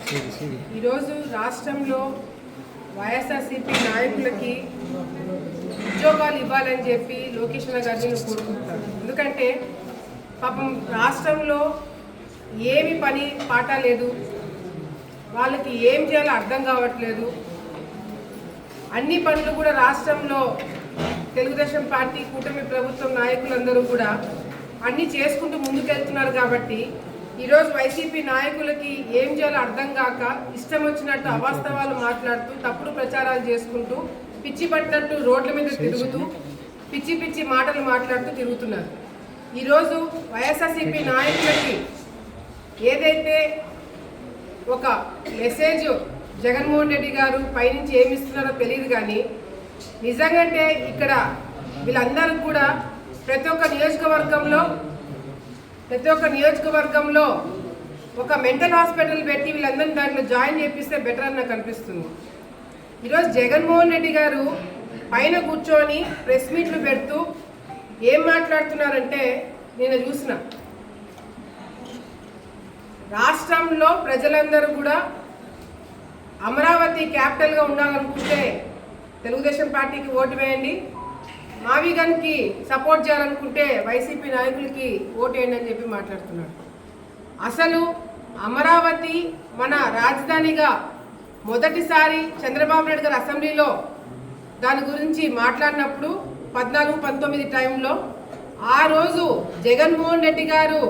ఈరోజు రాష్ట్రంలో వైఎస్ఆర్సీపీ నాయకులకి ఉద్యోగాలు ఇవ్వాలని చెప్పి లోకేష్ గారిని కోరుకుంటున్నాను. ఎందుకంటే పాపం రాష్ట్రంలో ఏమి పని పాట లేదు, వాళ్ళకి ఏం చేయాలో అర్థం కావట్లేదు. అన్ని పనులు కూడా రాష్ట్రంలో తెలుగుదేశం పార్టీ కూటమి ప్రభుత్వం నాయకులందరూ కూడా అన్నీ చేసుకుంటూ ముందుకెళ్తున్నారు. కాబట్టి ఈరోజు వైసీపీ నాయకులకి ఏం చేయాలో అర్థం కాక ఇష్టం వచ్చినట్టు అవాస్తవాలు మాట్లాడుతూ తప్పుడు ప్రచారాలు చేసుకుంటూ పిచ్చి పట్టినట్టు రోడ్ల మీద తిరుగుతూ పిచ్చి పిచ్చి మాటలు మాట్లాడుతూ తిరుగుతున్నారు. ఈరోజు వైఎస్ఆర్సీపీ నాయకులకి ఏదైతే ఒక మెసేజ్ జగన్మోహన్ రెడ్డి గారు పైనుంచి ఏమి ఇస్తున్నారో తెలియదు. కానీ నిజంగానే ఇక్కడ వీళ్ళందరూ కూడా ప్రతి ఒక్క నియోజకవర్గంలో ఒక మెంటల్ హాస్పిటల్ పెట్టి వీళ్ళందరినీ దాంట్లో జాయిన్ చేపిస్తే బెటర్ అని నాకు అనిపిస్తుంది. ఈరోజు జగన్మోహన్ రెడ్డి గారు పైన కూర్చొని ప్రెస్ మీట్లు పెడుతూ ఏం మాట్లాడుతున్నారంటే, నేను చూసిన రాష్ట్రంలో ప్రజలందరూ కూడా అమరావతి క్యాపిటల్గా ఉండాలనుకుంటే తెలుగుదేశం పార్టీకి ఓటు వేయండి, మావిగన్కి సపోర్ట్ చేయాలనుకుంటే వైసీపీ నాయకులకి ఓటు వేయండి అని చెప్పి మాట్లాడుతున్నాడు. అసలు అమరావతి మన రాజధానిగా మొదటిసారి చంద్రబాబు నాయుడు గారు అసెంబ్లీలో దాని గురించి మాట్లాడినప్పుడు 14-19 టైంలో ఆ రోజు జగన్మోహన్ రెడ్డి గారు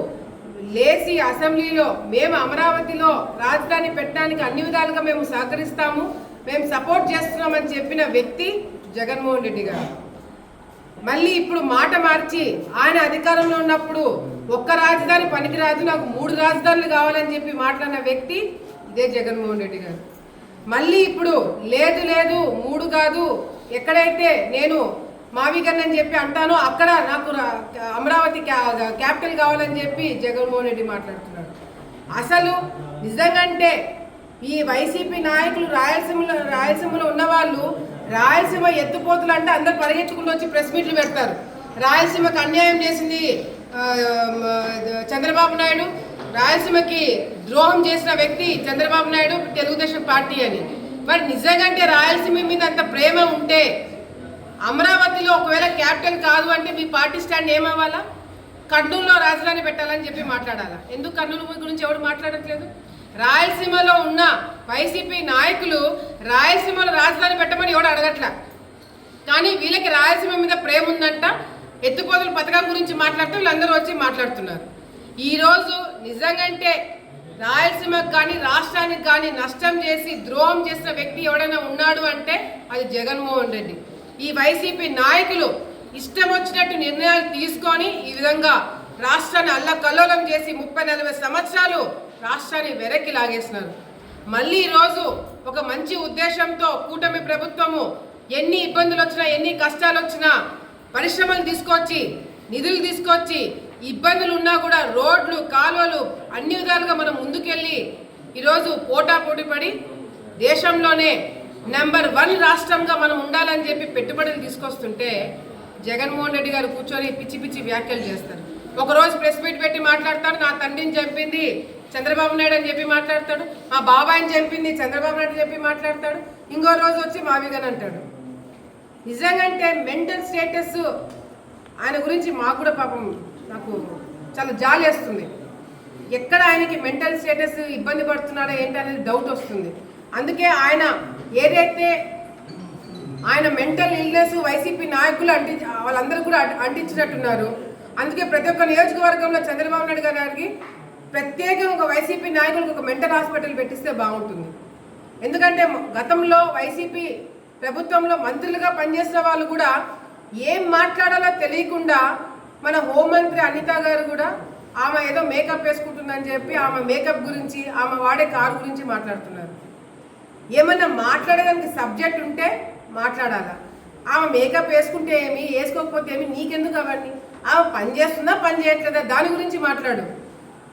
లేచి అసెంబ్లీలో మేము అమరావతిలో రాజధాని పెట్టడానికి అన్ని విధాలుగా మేము సహకరిస్తాము, మేము సపోర్ట్ చేస్తున్నామని చెప్పిన వ్యక్తి జగన్మోహన్ రెడ్డి గారు. మళ్ళీ ఇప్పుడు మాట మార్చి ఆయన అధికారంలో ఉన్నప్పుడు ఒక్క రాజధాని పనికిరాదు, నాకు 3 రాజధానులు కావాలని చెప్పి మాట్లాడిన వ్యక్తి ఇదే జగన్మోహన్ రెడ్డి గారు. మళ్ళీ ఇప్పుడు లేదు 3 కాదు, ఎక్కడైతే నేను మావిగన్ అని చెప్పి అంటానో అక్కడ నాకు అమరావతి క్యాపిటల్ కావాలని చెప్పి జగన్మోహన్ రెడ్డి మాట్లాడుతున్నాడు. అసలు నిజంగాంటే ఈ వైసీపీ నాయకులు రాయలసీమలో ఉన్నవాళ్ళు రాయలసీమ ఎత్తుపోతులు అంటే అందరు పరిగెత్తుకుంటూ వచ్చి ప్రెస్ మీట్లు పెడతారు. రాయలసీమకు అన్యాయం చేసింది చంద్రబాబు నాయుడు, రాయలసీమకి ద్రోహం చేసిన వ్యక్తి చంద్రబాబు నాయుడు, తెలుగుదేశం పార్టీ అని. మరి నిజంగాంటే రాయలసీమ మీద అంత ప్రేమ ఉంటే అమరావతిలో ఒకవేళ క్యాపిటల్ కాదు అంటే మీ పార్టీ స్టాండ్ ఏమవ్వాలా? కర్నూలులో రాజధాని పెట్టాలని చెప్పి మాట్లాడాలా? ఎందుకు కర్నూలు గురించి ఎవరు మాట్లాడట్లేదు? రాయలసీమలో ఉన్న వైసీపీ నాయకులు రాయలసీమలో రాజధాని పెట్టమని ఎవడు అడగట్లా, కానీ వీళ్ళకి రాయలసీమ మీద ప్రేమ ఉందంట. ఎత్తుపోతల పథకం గురించి మాట్లాడుతూ వీళ్ళందరూ వచ్చి మాట్లాడుతున్నారు. ఈరోజు నిజంగాంటే రాయలసీమకు కానీ రాష్ట్రానికి కానీ నష్టం చేసి ద్రోహం చేసిన వ్యక్తి ఎవడైనా ఉన్నాడు అంటే అది జగన్మోహన్ రెడ్డి. ఈ వైసీపీ నాయకులు ఇష్టం వచ్చినట్టు నిర్ణయాలు తీసుకొని ఈ విధంగా రాష్ట్రాన్ని అల్లకల్లోలం చేసి 30-40 సంవత్సరాలు రాష్ట్రాన్ని వెనక్కి లాగేస్తున్నారు. మళ్ళీ ఈరోజు ఒక మంచి ఉద్దేశంతో కూటమి ప్రభుత్వము ఎన్ని ఇబ్బందులు వచ్చినా ఎన్ని కష్టాలు వచ్చినా పరిశ్రమలు తీసుకొచ్చి నిధులు తీసుకొచ్చి ఇబ్బందులు ఉన్నా కూడా రోడ్లు కాలువలు అన్ని విధాలుగా మనం ముందుకెళ్ళి ఈరోజు పోటాపోటీ పడి దేశంలోనే నెంబర్ 1 రాష్ట్రంగా మనం ఉండాలని చెప్పి పెట్టుబడులు తీసుకొస్తుంటే జగన్మోహన్ రెడ్డి గారు కూర్చొని పిచ్చి పిచ్చి వ్యాఖ్యలు చేస్తారు. ఒకరోజు ప్రెస్ మీట్ పెట్టి మాట్లాడతాడు, నా తండ్రిని చంపింది చంద్రబాబు నాయుడు అని చెప్పి మాట్లాడతాడు, మా బాబాయిని చంపింది చంద్రబాబు నాయుడు చెప్పి మాట్లాడతాడు, ఇంకో రోజు వచ్చి మావిగన్ అంటాడు. నిజంగాంటే మెంటల్ స్టేటస్ ఆయన గురించి మాకు కూడా పాపం నాకు చాలా జాలి వేస్తుంది. ఎక్కడ ఆయనకి మెంటల్ స్టేటస్ ఇబ్బంది పడుతున్నాడో ఏంటనేది డౌట్ వస్తుంది. అందుకే ఆయన ఏదైతే ఆయన మెంటల్ ఇల్నెస్ వైసీపీ నాయకులు వాళ్ళందరూ కూడా అంటించినట్టున్నారు. అందుకే ప్రతి ఒక్క నియోజకవర్గంలో చంద్రబాబు నాయుడు గారికి ప్రత్యేకంగా ఒక వైసీపీ నాయకులకు ఒక మెంటల్ హాస్పిటల్ పెట్టిస్తే బాగుంటుంది. ఎందుకంటే గతంలో వైసీపీ ప్రభుత్వంలో మంత్రులుగా పనిచేసిన వాళ్ళు కూడా ఏం మాట్లాడాలో తెలియకుండా మన హోంమంత్రి అనిత గారు కూడా ఆమె ఏదో మేకప్ వేసుకుంటుందని చెప్పి ఆమె మేకప్ గురించి ఆమె వాడే కారు గురించి మాట్లాడుతున్నారు. ఏమన్నా మాట్లాడడానికి సబ్జెక్ట్ ఉంటే మాట్లాడాలా? ఆమె మేకప్ వేసుకుంటే ఏమి, వేసుకోకపోతే ఏమి, నీకెందుకు అవన్నీ? ఆమె పని చేస్తుందా పని చేయట్లేదా దాని గురించి మాట్లాడు.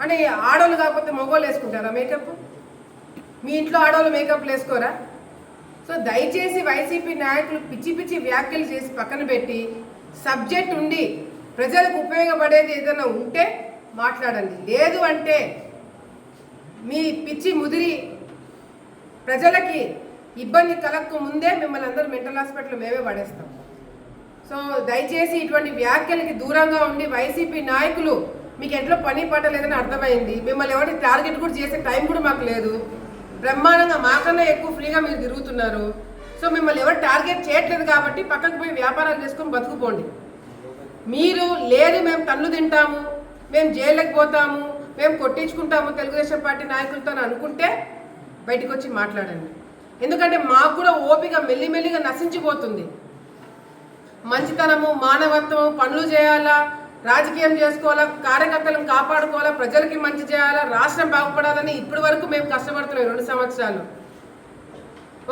అంటే ఆడవాళ్ళు కాకపోతే మగవాళ్ళు వేసుకుంటారా మేకప్? మీ ఇంట్లో ఆడవాళ్ళు మేకప్లు వేసుకోరా? సో దయచేసి వైసీపీ నాయకులు పిచ్చి పిచ్చి వ్యాఖ్యలు చేసి పక్కన పెట్టి సబ్జెక్ట్ ఉండి ప్రజలకు ఉపయోగపడేది ఏదైనా ఉంటే మాట్లాడండి. లేదు అంటే మీ పిచ్చి ముదిరి ప్రజలకి ఇబ్బంది కలగక ముందే మిమ్మల్ని అందరూ మెంటల్ హాస్పిటల్ మేమే పడేస్తాం. సో దయచేసి ఇటువంటి వ్యాఖ్యలకి దూరంగా ఉండి వైసీపీ నాయకులు మీకు ఎట్లా పని పట్టలేదని అర్థమైంది. మిమ్మల్ని ఎవరి టార్గెట్ కూడా చేసే టైం కూడా మాకు లేదు. బ్రహ్మాండంగా మాకన్నా ఎక్కువ ఫ్రీగా మీరు తిరుగుతున్నారు. సో మిమ్మల్ని ఎవరు టార్గెట్ చేయట్లేదు కాబట్టి పక్కకు పోయి వ్యాపారాలు చేసుకొని బతుకుపోండి. మీరు లేదు మేము తన్ను తింటాము, మేము జైలుకి పోతాము, మేము కొట్టించుకుంటాము తెలుగుదేశం పార్టీ నాయకులతో అనుకుంటే బయటకు వచ్చి మాట్లాడండి. ఎందుకంటే మాకు కూడా ఓపిక మెల్లిమెల్లిగా నశించిపోతుంది. మంచితనము, మానవత్వము, పనులు చేయాలా, రాజకీయం చేసుకోవాలా, కార్యకర్తలను కాపాడుకోవాలా, ప్రజలకి మంచి చేయాలా, రాష్ట్రం బాగుపడాలని ఇప్పటి వరకు మేము కష్టపడుతున్నాం 2 సంవత్సరాలు.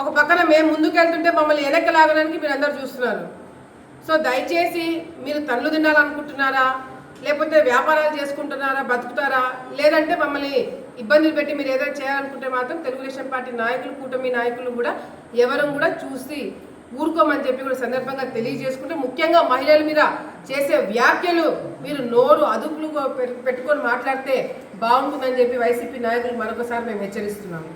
ఒక పక్కన మేము ముందుకెళ్తుంటే మమ్మల్ని వెనక్కి లాగడానికి మీరు అందరూ చూస్తున్నారు. సో దయచేసి మీరు తన్నులు తినాలనుకుంటున్నారా, లేకపోతే వ్యాపారాలు చేసుకుంటున్నారా, బతుకుతారా, లేదంటే మమ్మల్ని ఇబ్బందులు పెట్టి మీరు ఏదైనా చేయాలనుకుంటే మాత్రం తెలుగుదేశం పార్టీ నాయకులు, కూటమి నాయకులు కూడా ఎవరు కూడా చూసి ఊరుకోమని చెప్పి కూడా సందర్భంగా తెలియజేసుకుంటే, ముఖ్యంగా మహిళల మీద చేసే వ్యాఖ్యలు మీరు నోరు అదుపులు పెట్టుకొని మాట్లాడితే బాగుంటుందని చెప్పి వైసీపీ నాయకులు మరొకసారి మేము హెచ్చరిస్తున్నాము.